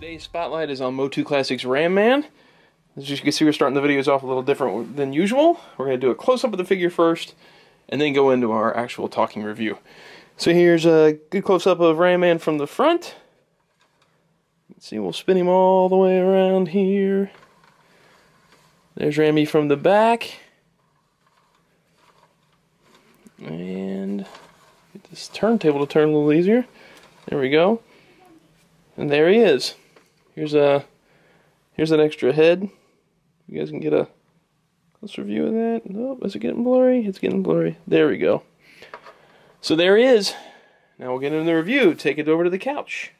Today's spotlight is on MOTU Classics Ramman. As you can see, we're starting the videos off a little different than usual. We're going to do a close-up of the figure first, and then go into our actual talking review. So here's a good close-up of Ramman from the front. You can see we'll spin him all the way around here. There's Rammy from the back. And get this turntable to turn a little easier. There we go. And there he is. Here's an extra head. You guys can get a closer view of that. Nope, is it getting blurry? It's getting blurry. There we go. So there he is. Now we'll get into the review. Take it over to the couch.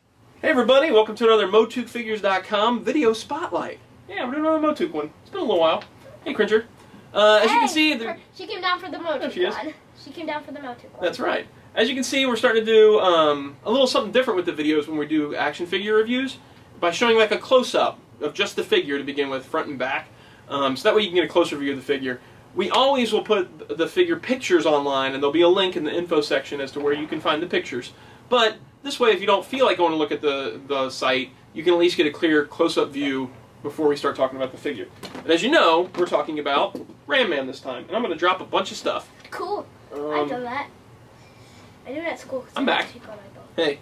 Hey everybody, welcome to another MOTUCfigures.com video spotlight. Yeah, we're doing another MOTUC one. It's been a little while. Hey, Cringer. As you can see, she came down for the MOTUC one. She came down for the MOTUC one. That's right. As you can see, we're starting to do a little something different with the videos when we do action figure reviews by showing like a close-up of just the figure to begin with, front and back. So that way you can get a closer view of the figure. We always will put the figure pictures online, and there'll be a link in the info section as to where you can find the pictures. But this way, if you don't feel like going to look at the site, you can at least get a clear close-up view before we start talking about the figure. And as you know, we're talking about Ramman this time, and I'm going to drop a bunch of stuff. Cool. I've done that. I do it at school. I'm back. Hey.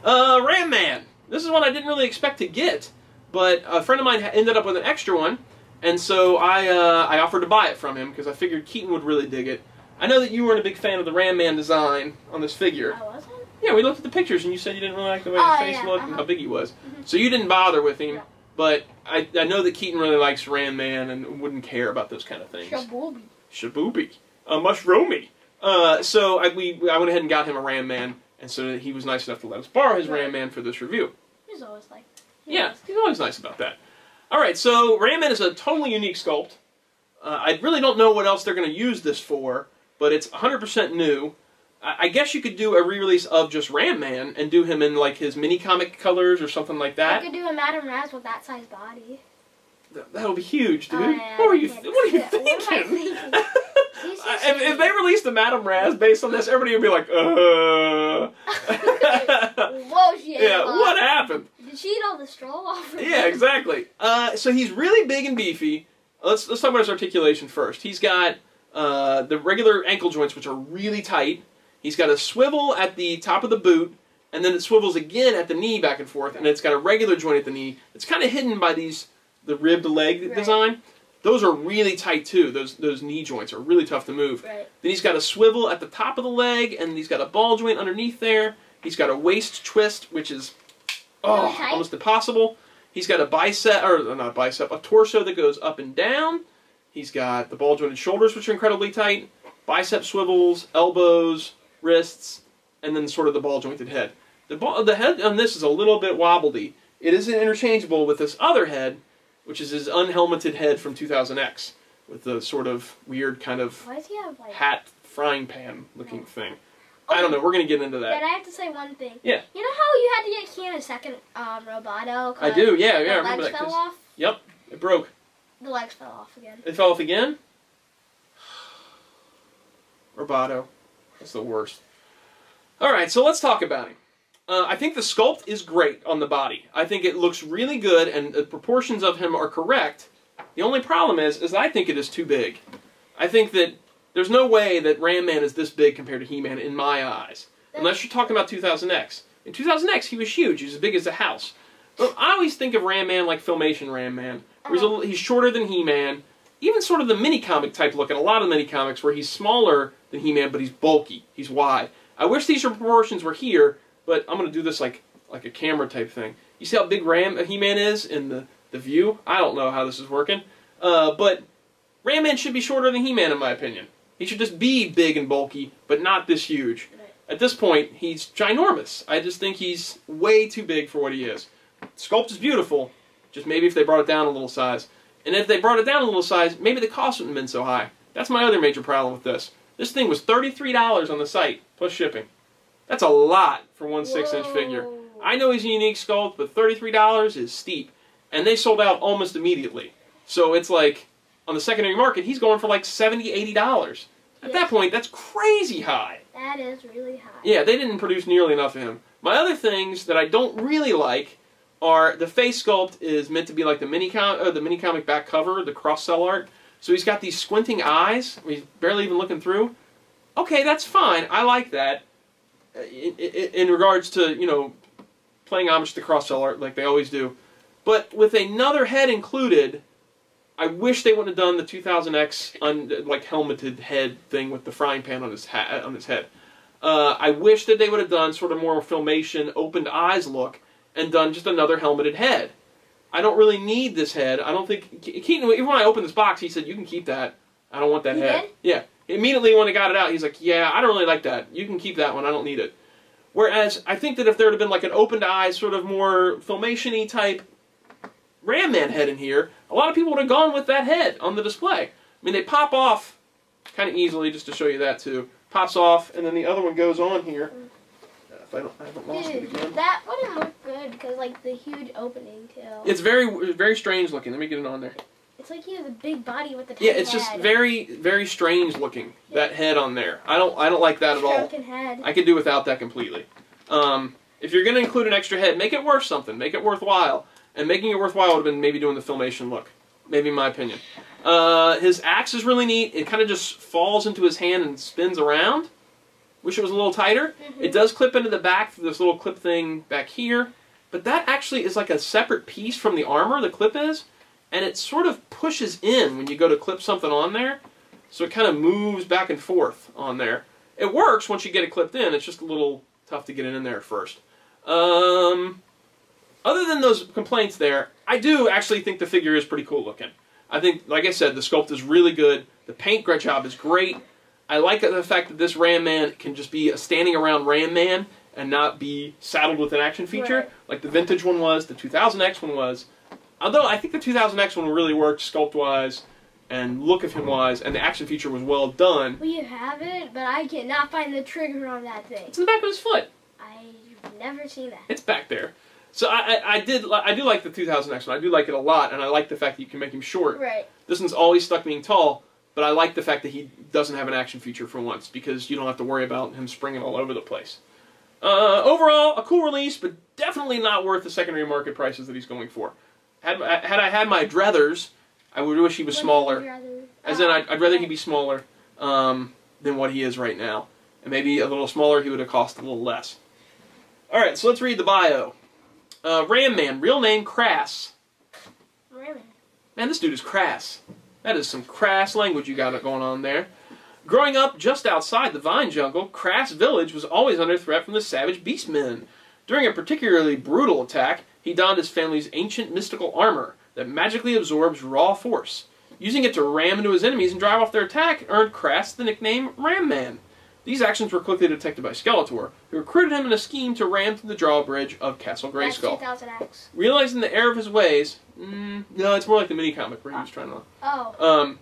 Ramman. This is one I didn't really expect to get, but a friend of mine ended up with an extra one, and so I offered to buy it from him because I figured Keaton would really dig it. I know that you weren't a big fan of the Ramman design on this figure. I wasn't? Yeah, we looked at the pictures and you said you didn't really like the way his face looked and how big he was. So you didn't bother with him, but I know that Keaton really likes Ramman and wouldn't care about those kind of things. Shabooby. Shabooby. Mushroomy. So I went ahead and got him a Ramman, and so he was nice enough to let us borrow his Ramman for this review. He's always like that. Yeah, he's always nice about that. Alright, so Ramman is a totally unique sculpt. I really don't know what else they're going to use this for, but it's 100% new. I guess you could do a re-release of just Ramman and do him in like his mini-comic colors or something like that. I could do a Madame Raz with that size body. That'll be huge, dude. Yeah, what are you thinking? If they released a Madame Raz based on this, everybody would be like, Whoa, shit. Yeah, what happened? Did she eat all the straw off? Yeah, exactly. So he's really big and beefy. Let's talk about his articulation first. He's got the regular ankle joints, which are really tight. He's got a swivel at the top of the boot, and then it swivels again at the knee back and forth, and it's got a regular joint at the knee. It's kind of hidden by the ribbed leg design. Those are really tight too. Those knee joints are really tough to move. Right. Then he's got a swivel at the top of the leg, and he's got a ball joint underneath there. He's got a waist twist, which is almost impossible. He's got a bicep, or not a bicep, a torso that goes up and down. He's got the ball jointed shoulders, which are incredibly tight. Bicep swivels, elbows, wrists, and then sort of the ball jointed head. The head on this is a little bit wobbly. It isn't interchangeable with this other head, which is his unhelmeted head from 2000X, with the sort of weird kind of hat frying pan looking thing. I don't know, we're going to get into that. But I have to say one thing. Yeah. You know how you had to get Keaton a second roboto? I do, yeah, I remember that. The legs fell off? Yep, it broke. The legs fell off again. It fell off again? Roboto. That's the worst. Alright, so let's talk about him. I think the sculpt is great on the body. I think it looks really good, and the proportions of him are correct. The only problem is I think it is too big. I think that there's no way that Ramman is this big compared to He-Man in my eyes. Unless you're talking about 2000X. In 2000X, he was huge. He was as big as a house. But I always think of Ramman like Filmation Ramman. Where he's shorter than He-Man. Even sort of the mini-comic type look in a lot of the mini-comics where he's smaller than He-Man, but he's bulky. He's wide. I wish these proportions were here, but I'm going to do this like a camera type thing. You see how big He-Man is in the view? I don't know how this is working. But Ramman should be shorter than He-Man in my opinion. He should just be big and bulky, but not this huge. At this point, he's ginormous. I just think he's way too big for what he is. The sculpt is beautiful, just maybe if they brought it down a little size. And if they brought it down a little size, maybe the cost wouldn't have been so high. That's my other major problem with this. This thing was $33 on the site, plus shipping. That's a lot for one 6-inch figure. I know he's a unique sculpt, but $33 is steep. And they sold out almost immediately. So it's like, on the secondary market, he's going for like $70, $80. At that point, that's crazy high. That is really high. Yeah, they didn't produce nearly enough of him. My other things that I don't really like are the face sculpt is meant to be like the mini comic back cover, the cross cell art. So he's got these squinting eyes. He's barely even looking through. Okay, that's fine. I like that. In regards to, you know, playing homage to cross cell art like they always do. But with another head included, I wish they wouldn't have done the 2000X like helmeted head thing with the frying pan on his head. I wish that they would have done sort of more Filmation opened eyes look and done just another helmeted head. I don't really need this head. I don't think Keaton, even when I opened this box, he said, "You can keep that. I don't want that head." Did? Yeah. Immediately when he got it out, he's like, "Yeah, I don't really like that. You can keep that one. I don't need it." Whereas I think that if there would have been like an opened eyes, sort of more Filmation-y type Ramman head in here, a lot of people would have gone with that head on the display. I mean, they pop off kind of easily, just to show you that too. Pops off, and then the other one goes on here. If I haven't lost it again. That wouldn't look good because like the huge opening too. It's very, very strange looking. Let me get it on there. It's like he has a big body with the tiny Yeah, it's just very, very strange looking, that head on there. I don't like that at all. Head. I could do without that completely. If you're going to include an extra head, make it worth something. Make it worthwhile. And making it worthwhile would have been maybe doing the Filmation look. Maybe in my opinion. His axe is really neat. It kind of just falls into his hand and spins around. Wish it was a little tighter. It does clip into the back through this little clip thing back here. But that actually is like a separate piece from the armor, the clip is. And it sort of pushes in when you go to clip something on there. So it kind of moves back and forth on there. It works once you get it clipped in. It's just a little tough to get it in there at first. Other than those complaints there, I do actually think the figure is pretty cool looking. I think, like I said, the sculpt is really good. The paint job is great. I like the fact that this Ramman can just be a standing around Ramman and not be saddled with an action feature, right, like the vintage one was, the 2000X one was. Although I think the 2000X one really worked sculpt-wise and look of him-wise, and the action feature was well done. Well, you have it, but I cannot find the trigger on that thing. It's in the back of his foot. I've never seen that. It's back there. So I do like the 2000X one. I do like it a lot, and I like the fact that you can make him short. Right. This one's always stuck being tall, but I like the fact that he doesn't have an action feature for once, because you don't have to worry about him springing all over the place. Overall, a cool release, but definitely not worth the secondary market prices that he's going for. Had I had my druthers, I would wish he was smaller. As in, I'd rather he be smaller than what he is right now. And maybe a little smaller, he would have cost a little less. Alright, so let's read the bio. Ramman, real name Crass. Ramman. Man, this dude is crass. That is some crass language you got going on there. Growing up just outside the vine jungle, Crass Village was always under threat from the savage beastmen. During a particularly brutal attack, he donned his family's ancient mystical armor that magically absorbs raw force. Using it to ram into his enemies and drive off their attack earned Crass the nickname Ramman. These actions were quickly detected by Skeletor, who recruited him in a scheme to ram through the drawbridge of Castle Grayskull. That's 2000X. Realizing the error of his ways... no, it's more like the mini-comic where he was trying to... Oh.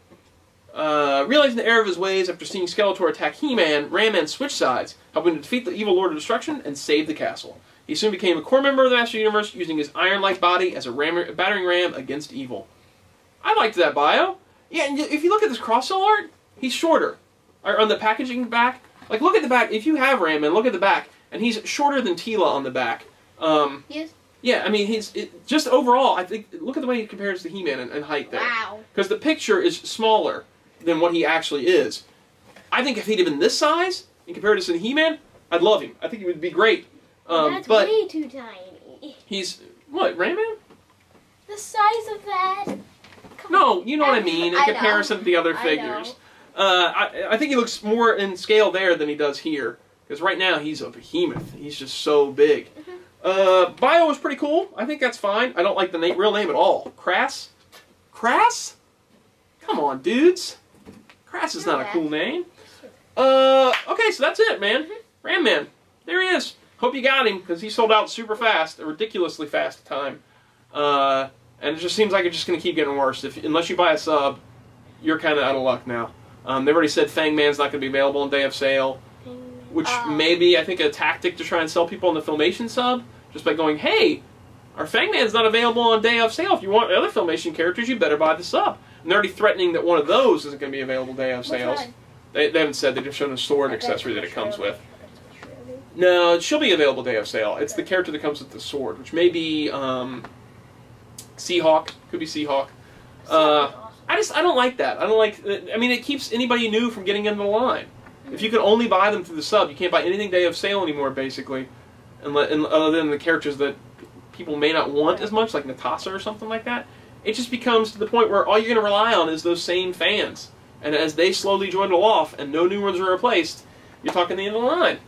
Realizing the error of his ways after seeing Skeletor attack He-Man, Ramman switched sides, helping to defeat the evil Lord of Destruction and save the castle. He soon became a core member of the Master Universe, using his iron-like body as a battering ram against evil. I liked that bio. Yeah, and if you look at this cross-cell art, he's shorter. Or on the packaging back, like look at the back. If you have Ramman, look at the back, and he's shorter than Teela on the back. Yes. Yeah, I mean, just overall, I think, look at the way he compares to He-Man in height there. Wow. Because the picture is smaller than what he actually is. I think if he'd have been this size, in comparison to He-Man, I'd love him. I think he would be great. That's but way too tiny. He's, what, Ramman? The size of that? No, you know what I mean, in comparison to the other figures. I think he looks more in scale there than he does here. Because right now, he's a behemoth. He's just so big. Bio was pretty cool. I think that's fine. I don't like the real name at all. Crass? Crass? Come on, dudes. Crass is not a cool name. Okay, so that's it, man. Ramman. There he is. Hope you got him, because he sold out super fast, a ridiculously fast time. And it just seems like it's just going to keep getting worse. Unless you buy a sub, you're kind of out of luck now. They've already said Fang Man's not going to be available on day of sale, which may be, I think, a tactic to try and sell people on the Filmation sub, just by going, hey, our Fang Man's not available on day of sale. If you want other Filmation characters, you better buy the sub. And they're already threatening that one of those isn't going to be available day of sales. They haven't said, they've just shown a sword accessory that it comes with. No, she'll be available day of sale. It's the character that comes with the sword, which may be Seahawk. Could be Seahawk. I don't like that. I don't like. I mean, it keeps anybody new from getting into the line. If you can only buy them through the sub, you can't buy anything day of sale anymore, basically, and other than the characters that people may not want as much, like Natasha or something like that. It just becomes to the point where all you're going to rely on is those same fans, and as they slowly dwindle off and no new ones are replaced, you're talking the end of the line.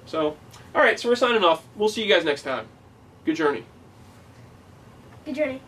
So, all right, so we're signing off. We'll see you guys next time. Good journey. Good journey.